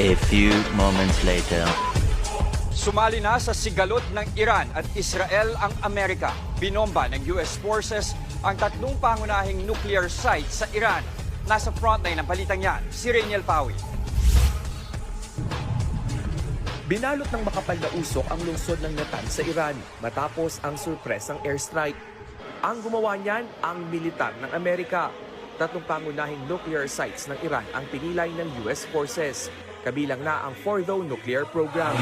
A few moments later. Sumali na sa sigalot ng Iran at Israel ang Amerika. Binomba ng US forces ang tatlong pangunahing nuclear site sa Iran. Nasa frontline ng balitang yan, si Rainiel Pawi. Binalot ng makapal na usok ang lungsod ng Natanz sa Iran matapos ang surpresang airstrike. Ang gumawa niyan ang militar ng Amerika. Tatlong pangunahing nuclear sites ng Iran ang pinilay ng US forces. Kabilang na ang Fordo nuclear program.